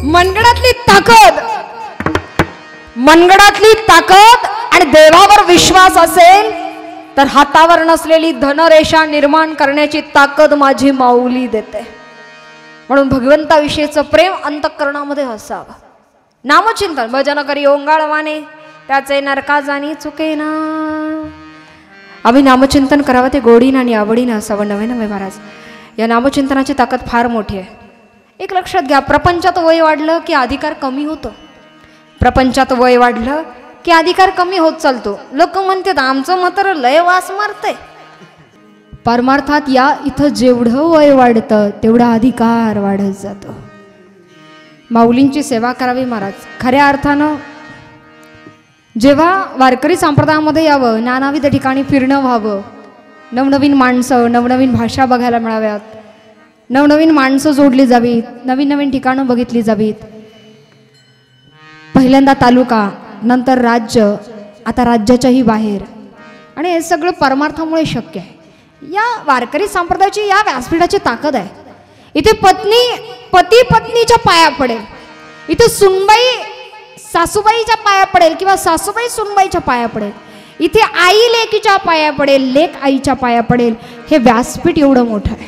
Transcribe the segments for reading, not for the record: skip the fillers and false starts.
मनगडातली ताकद आणि देवावर विश्वास असेल तर हातावर नसलेली धनरेषा निर्माण करण्याची ताकद माझी माऊली देते. म्हणून भगवंताविषयीचं प्रेम अंतःकरणामध्ये असावं. नामचिंतन भजन करी ओंगाळवाने त्याचे नरका जाणी चुकेना. आम्ही नामचिंतन करावं ते गोडीनं आणि आवडीनं असावं. नवे नवे महाराज या नामचिंतनाची ताकद फार मोठी आहे. एक लक्षात घ्या, प्रपंचात वय वाढलं की अधिकार कमी होतो. प्रपंचात वय वाढलं की अधिकार कमी होत चालतो. लोक म्हणतात आमचं मात्र लय वास मारते. परमार्थात या इथं जेवढं वय वाढतं तेवढा अधिकार वाढत जातो. माऊलींची सेवा करावी महाराज. खऱ्या अर्थानं जेव्हा वारकरी संप्रदायामध्ये यावं, नानाविध ठिकाणी फिरणं व्हावं, नवनवीन माणसं नवनवीन भाषा बघायला मिळाव्यात, नवनवीन माणसं जोडली जावीत, नवीन नवीन ठिकाणं बघितली जावीत. पहिल्यांदा तालुका, नंतर राज्य, आता राज्याच्याही बाहेर, आणि हे सगळं परमार्थामुळे शक्य आहे. या वारकरी संप्रदायाची या व्यासपीठाची ताकद आहे. इथे पती पत्नीच्या पाया पडेल, इथे सुनबाई सासूबाईच्या पाया पडेल किंवा सासूबाई सुनबाईच्या पाया पडेल, इथे आई लेकीच्या पाया पडेल, लेक आईच्या पाया पडेल. हे व्यासपीठ एवढं मोठं आहे,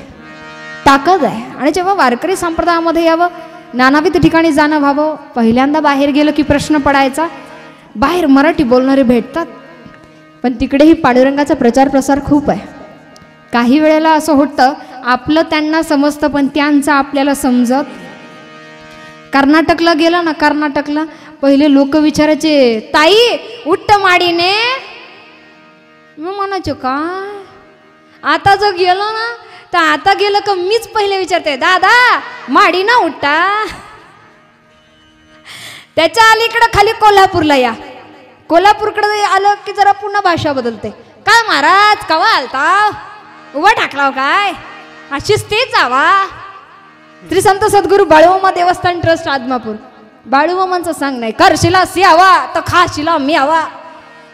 ताकद आहे. आणि जेव्हा वारकरी संप्रदायामध्ये यावं, नानाविध ठिकाणी जाणं व्हावं, पहिल्यांदा बाहेर गेलं की प्रश्न पडायचा, बाहेर मराठी बोलणारे भेटतात पण तिकडेही पांडुरंगाचा प्रचार प्रसार खूप आहे. काही वेळेला असं होतं आपलं त्यांना समजतं पण त्यांचं आपल्याला समजत. कर्नाटकला गेलं ना, कर्नाटकला पहिले लोक विचारायचे ताई उट्ट माडीने, मी म्हणायचो काय. आता जर गेलो ना तर आता गेलं का मीच पहिले विचारते दादा माडी ना उट्टा. त्याच्या अलीकडं खाली कोल्हापूरला या, कोल्हापूरकडे आलं की जरा पुन्हा भाषा बदलते. काय महाराज कवा आलता, उभा टाकलाव काय, अशीच तेच जावा. श्री संत सद्गुरू बाळूमामा देवस्थान ट्रस्ट आदमापूर. बाळूमामांचं सांग नाही, करशिला सी हवा तर खाशिला मी हवा.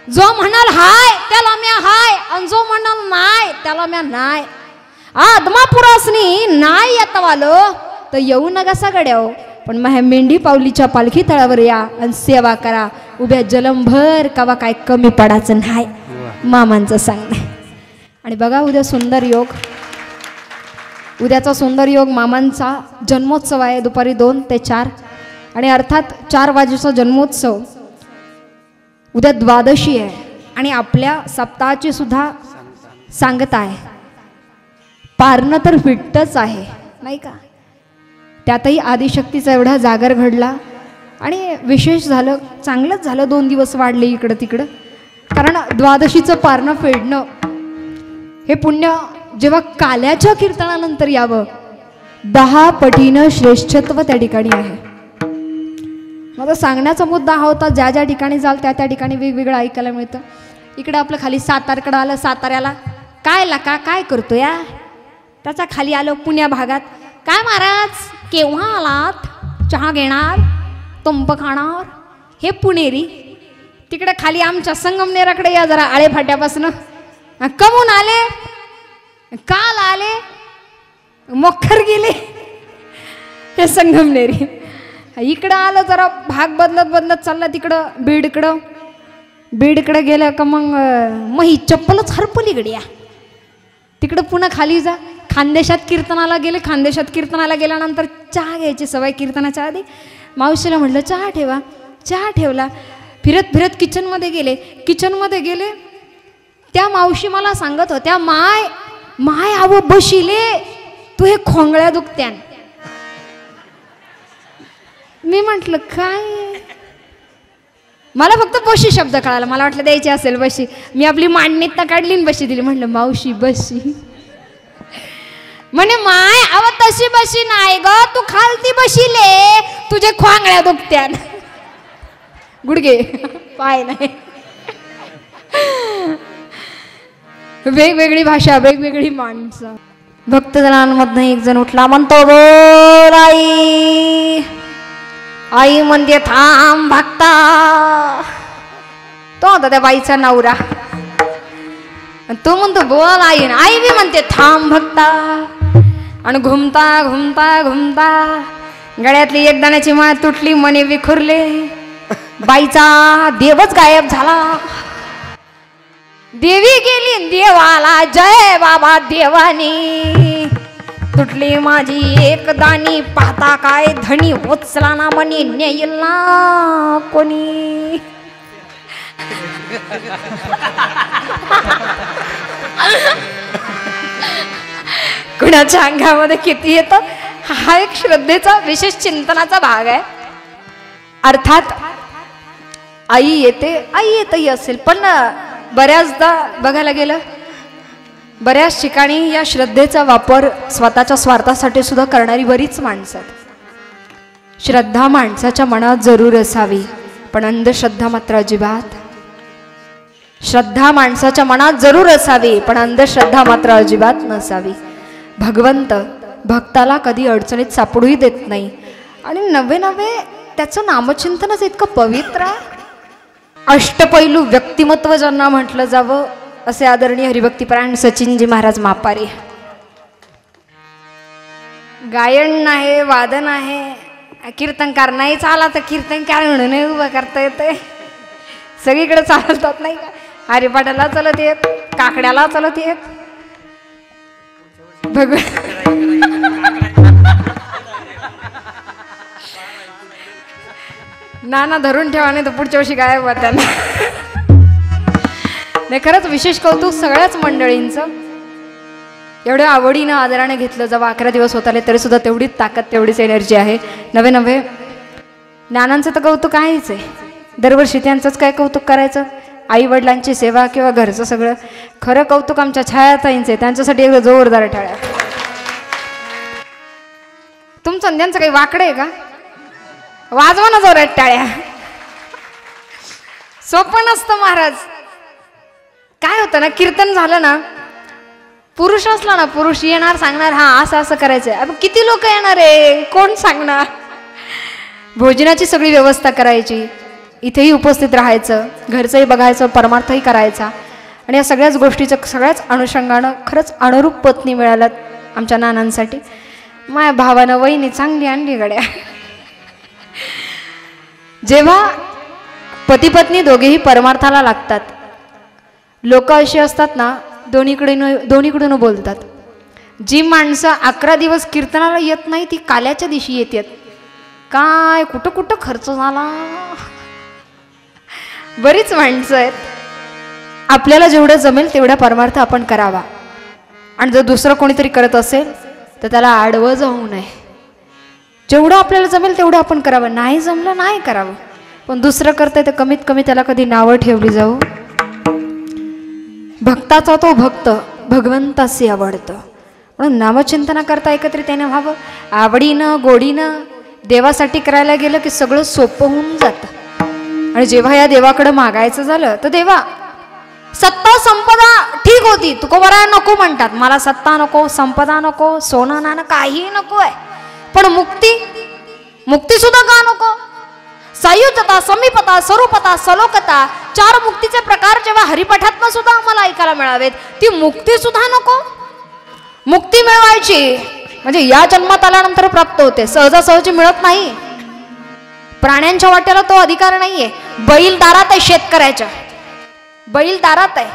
जो म्हणाल हाय त्याला म्या हाय आणि जो म्हणाल नाय त्याला म्या नाय. आदमापुरासनी नाय येतवालो तर येऊ नका सगड्याव, पण मग मेंढी पावलीच्या पालखी तळावर या आणि सेवा करा. उभ्या जलमभर कवा काय कमी पडायचं नाही, मामांचं सांगणं. आणि बघा उद्या सुंदर योग, उद्याचा सुंदर योग मामांचा जन्मोत्सव आहे दुपारी 2 ते 4. आणि अर्थात 4 वाजेचा जन्मोत्सव. उद्या द्वादशी आहे आणि आपल्या सप्ताहाची सुद्धा सांगता आहे. पारणं तर फिट्टच आहे नाही का. त्यातही आदिशक्तीचा एवढा जागर घडला आणि विशेष झालं, चांगलंच झालं 2 दिवस वाढले इकडं तिकडं. कारण द्वादशीचं पारणं फेडणं हे पुण्य जेव्हा काल्याच्या कीर्तनानंतर यावं 10 पटीनं श्रेष्ठत्व त्या ठिकाणी आहे. माझा सांगण्याचा मुद्दा हा होता, ज्या ज्या ठिकाणी जाल त्या त्या ठिकाणी वेगवेगळं ऐकायला मिळतं. इकडं आपलं खाली सातारकडं आलं, साताऱ्याला काय लका काय करतो या. त्याचा खाली आलं पुण्या भागात, काय महाराज केव्हा आलात, चहा घेणार तुंप खाणार, हे पुणेरी. तिकडे खाली आमच्या संगमनेराकडे या जरा आळे फाट्यापासून, कमून आले, काल आले, मोखर गेले, हे संगमनेरी. इकडं आलं जरा भाग बदलत बदलत चालला तिकडं बीडकडं. बीडकडं गेलं का मग ही चप्पलच हरपली गड्या. तिकडं पुन्हा खाली जा, खानदेशात कीर्तनाला गेले. खानदेशात कीर्तनाला गेल्यानंतर चहा घ्यायची सवय कीर्तनाच्या आधी. मावशीला म्हटलं चहा ठेवा, चहा ठेवला. फिरत फिरत किचनमध्ये गेले. त्या मावशी मला सांगत होत्या, माय आव बशिले तू हे खोंगळ्या दुखत्यान. मी म्हटलं काय, मला फक्त बशी शब्द कळाला, मला वाटलं द्यायची असेल बशी. मी आपली मांडणीत काढली बशी दिली. म्हटलं मावशी बशी, म्हणे माय अव तशी बशी नाही ग, तू खालती बशीले तुझे खोंगळ्या दुखत्यान. गुडगे पाय नाही. वेगवेगळी भाषा, वेगवेगळी माणसं. भक्तजनांमधनं एक जण उठला, म्हणतो बोल आई. आई म्हणते थांब भक्ता. तो होता त्या बाईचा नवरा. तो म्हणतो बोल आई. आई बी म्हणते थांब भक्ता. आणि घुमता घुमता घुमता गळ्यातली एक दाण्याची माळ तुटली, मने विखुरले, बाईचा देवच गायब झाला. देवी गेली देवाला, जय बाबा देवानी. तुटली माझी एक दाणी, पाहता काय धनी, उचला ना मनी, नेईल ना कोणी. कुणाच्या अंगामध्ये किती येतं, हा एक श्रद्धेचा विशेष चिंतनाचा भाग आहे. अर्थात आई येतही असेल, पण बऱ्याचदा बघायला गेलं बऱ्याच ठिकाणी या श्रद्धेचा वापर स्वतःच्या स्वार्थासाठी सुद्धा करणारी बरीच माणसं आहेत. श्रद्धा माणसाच्या मनात जरूर असावी, पण अंधश्रद्धा मात्र अजिबात. श्रद्धा माणसाच्या मनात जरूर असावी, पण अंधश्रद्धा मात्र अजिबात नसावी. भगवंत भक्ताला कधी अडचणीत सापडूही देत नाही, आणि नवे नवे त्याचं नामचिंतनच इतकं पवित्र आहे. अष्टपैलू व्यक्तिमत्व ज्यांना म्हटलं जावं असे आदरणीय हरिभक्तीपरायण सचिनजी महाराज मापारी. गायन आहे, वादन आहे, कीर्तनकार नाही चाला तर कीर्तनकार म्हणून उभं करता येते. सगळीकडे चालतात नाही का. हरिपाठाला चालत येत, काकड्याला चालत येत. नाना धरून ठेवा, नाही तर पुढच्या वर्षी गायब होत्या. नाही, खरंच विशेष कौतुक सगळ्याच मंडळींचं. एवढ्या आवडीनं आदराने घेतलं. जेव्हा 11 दिवस होत आले तरी सुद्धा तेवढीच ताकद, तेवढीच एनर्जी आहे. नवे नवे ज्ञानांचं तर कौतुक आहेच आहे. दरवर्षी त्यांचंच काय कौतुक करायचं. आई वडिलांची सेवा किंवा घरचं सगळं. खरं कौतुक आमच्या छायाताईंचं आहे, त्यांच्यासाठी एकदा जोरदार टाळ्या. तुमचं त्यांचं काही वाकडं आहे का? वाजवा ना जोरात टाळ्या. सोपं नसतं महाराज. काय होतं ना, कीर्तन झालं ना, पुरुष असला ना, पुरुष येणार सांगणार हा असं असं करायचंय. अब किती लोक येणार आहे, कोण सांगणार. भोजनाची सगळी व्यवस्था करायची, इथेही उपस्थित राहायचं, घरचंही बघायचं, परमार्थही करायचा. आणि या सगळ्याच गोष्टीचं सगळ्याच अनुषंगानं खरंच अनुरूप पत्नी मिळाल्यात आमच्या नानांसाठी. माझ्या भावानं वहिनी चांगली आणली गड्या. जेव्हा पती पत्नी दोघेही परमार्थाला लागतात, लोक अशी असतात ना, दोन्हीकडून बोलतात. जी माणसं 11 दिवस कीर्तनाला येत नाही ती काल्याच्या दिवशी येतात. काय कुठं कुठं खर्च झाला. बरीच माणसं आहेत. आपल्याला जेवढं जमेल तेवढा परमार्थ आपण करावा, आणि जर दुसरं कोणीतरी करत असेल तर त्याला आडवं जाऊ नये. जेवढं आपल्याला जमेल तेवढं आपण करावं, नाही जमलं नाही करावं. पण दुसरं करतंय तर कमीत कमी त्याला कधी नावं ठेवली जाऊ. भक्ताचा तो भक्त भगवंताशी आवडतं, म्हणून नामचिंतना करता एकत्रितने व्हावं. आवडीनं गोडीनं देवासाठी करायला गेलं की सगळं सोपं होऊन जातं. आणि जेव्हा या देवाकडं मागायचं झालं तर देवा सत्ता संपदा ठीक होती, तुकोबरा नको म्हणतात. मला सत्ता नको, संपदा नको, सोनं नाणं काही नको आहे, पण मुक्ती सुद्धा का नको. सायुज्यता, समीपता, स्वरूपता, सलोकता, 4 मुक्तीचे प्रकार जेव्हा हरिपाठातनं सुद्धा आम्हाला ऐकायला मिळावेत, ती मुक्ती सुद्धा नको. मुक्ती मिळवायची म्हणजे या जन्मात आल्यानंतर प्राप्त होते, सहजासहजी मिळत नाही. प्राण्यांच्या वाट्याला तो अधिकार नाहीये. बैल दारात आहे शेतकऱ्याच्या, बैल दारात आहे.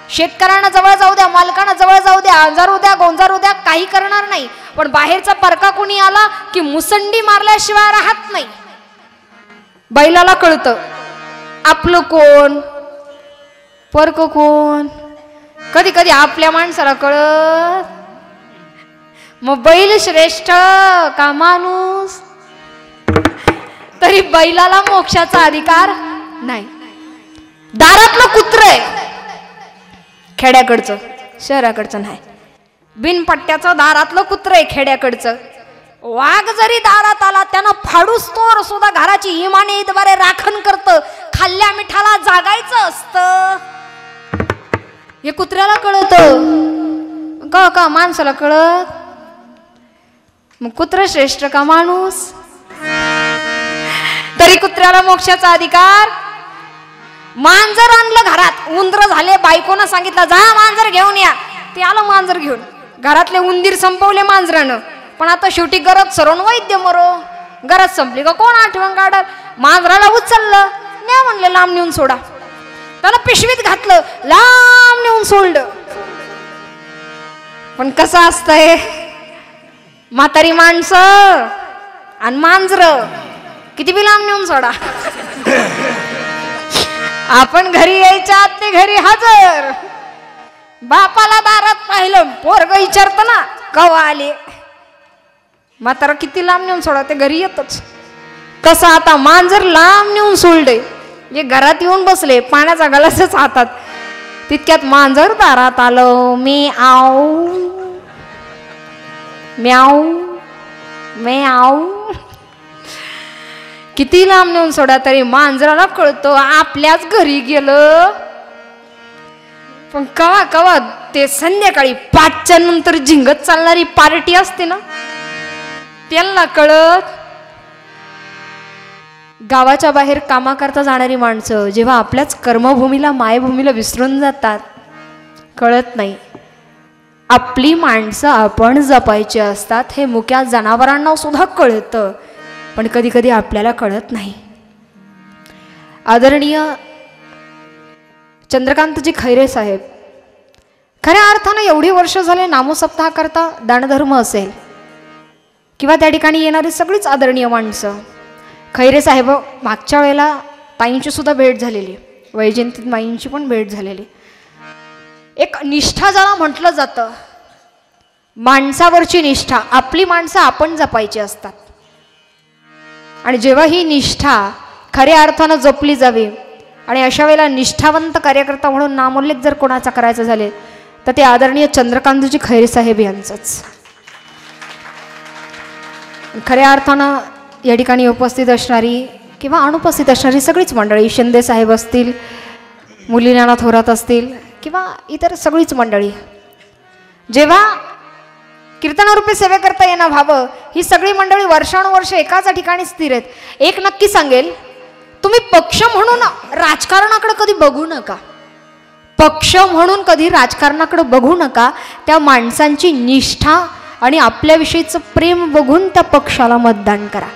शेतकऱ्यांना जवळ जाऊ द्या, मालकांना जवळ जाऊ द्या, अंजारू द्या, गोंजारू द्या, काही करणार नाही. पण बाहेरचा परका कोणी आला की मुसंडी मारल्याशिवाय राहत नाही. बैलाला कळतं आपलं कोण परक कोण. कधी कधी आपल्या माणसाला कळत. मग बैल श्रेष्ठ का माणूस. तरी बैलाला मोक्षाचा अधिकार नाही. दारातलं कुत्र आहे खेड्याकडचं, शहराकडचं नाही. बिनपट्ट्याचं दारातलं कुत्र आहे खेड्याकडचं. वाघ जरी दारात आला त्यानं फाडूस तोर सुद्धा घराची इमानीद्वारे राखण करतं. खाल्ल्या मिठाला जागायचं असतं. हे कुत्र्याला कळतं का माणसाला कळत. मग कुत्र श्रेष्ठ का माणूस. तरी कुत्र्याला मोक्षाचा अधिकार. मांजर आणलं घरात, उंदर झाले, बायकोनं सांगितलं जा मांजर घेऊन या. ते आलं मांजर घेऊन. घरातले उंदीर संपवले मांजरानं. पण आता शेवटी गरज सरून वैद्य मरो. गरज संपली का कोण आठवण काढल. मांजराला उचललं, न्या म्हणलं लांब नेऊन सोडा. त्याला पिशवीत घातलं, लांब नेऊन सोडलं. पण कसं असतंय, म्हातारी माणसं आणि मांजर किती बी लांब नेऊन सोडा, आपण घरी यायच्या आत ते घरी हजर. बापाला दारात पाहिलं, पोरग विचारत ना कवा आले. म्हातारा किती लांब नेऊन सोडा, ते घरी येतच. कसं आता मांजर लांब नेऊन सोडले, जे घरात येऊन बसले, पाण्याचा गलासच हातात. तितक्यात मांजर दारात आलं. मी आऊ म्याऊ म्याऊ. किती लांब नेऊन सोडा तरी मांजराला कळतो आपल्याच घरी गेलं. पण कवा कवा ते संध्याकाळी 5च्या नंतर झिंगत चालणारी पार्टी असते ना, त्यांना कळत. गावाच्या बाहेर कामाकरता जाणारी माणसं जेव्हा आपल्याच कर्मभूमीला मायभूमीला विसरून जातात, कळत नाही. आपली माणसं आपण जपायची असतात हे मुक्या जनावरांना सुद्धा कळतं, पण कधी कधी आपल्याला कळत नाही. आदरणीय चंद्रकांतजी खैरे साहेब खऱ्या अर्थानं एवढी वर्ष झाले नामसप्ताह करता दानधर्म असेल किंवा त्या ठिकाणी येणारी सगळीच आदरणीय माणसं. खैरे साहेब मागच्या वेळेला ताईंची सुद्धा भेट झालेली, वैजयंती माईंची पण भेट झालेली. एक निष्ठा ज्याला म्हटलं जातं, माणसावरची निष्ठा, आपली माणसं आपण जपायची असतात. आणि जेव्हा ही निष्ठा खऱ्या अर्थानं जपली जावी आणि अशा वेळेला निष्ठावंत कार्यकर्ता म्हणून नामोल्लेख जर कोणाचा करायचं झाले तर ते आदरणीय चंद्रकांतजी खैरे साहेब यांचंच. खऱ्या अर्थानं या ठिकाणी उपस्थित असणारी किंवा अनुपस्थित असणारी सगळीच मंडळी, शिंदे साहेब असतील, मुलीनाना थोरात असतील किंवा इतर सगळीच मंडळी, जेव्हा कीर्तनारूपी सेवेकरता येणं व्हावं, ही सगळी मंडळी वर्षानुवर्ष एकाच ठिकाणी स्थिर आहेत. एक नक्की सांगेल, तुम्ही पक्ष म्हणून राजकारणाकडे कधी बघू नका. पक्ष म्हणून कधी राजकारणाकडे बघू नका. त्या माणसांची निष्ठा आणि आपल्याविषयीचं प्रेम बघून त्या पक्षाला मतदान करा.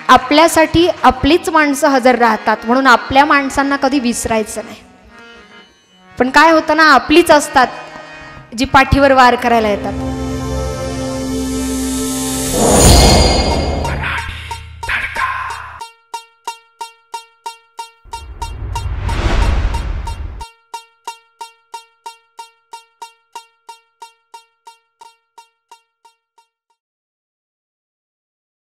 आपल्यासाठी आपलीच माणसं हजर राहतात म्हणून आपल्या माणसांना कधी विसरायचं नाही. पण काय होतं ना, आपलीच असतात जी पाठीवर वार करायला येतात.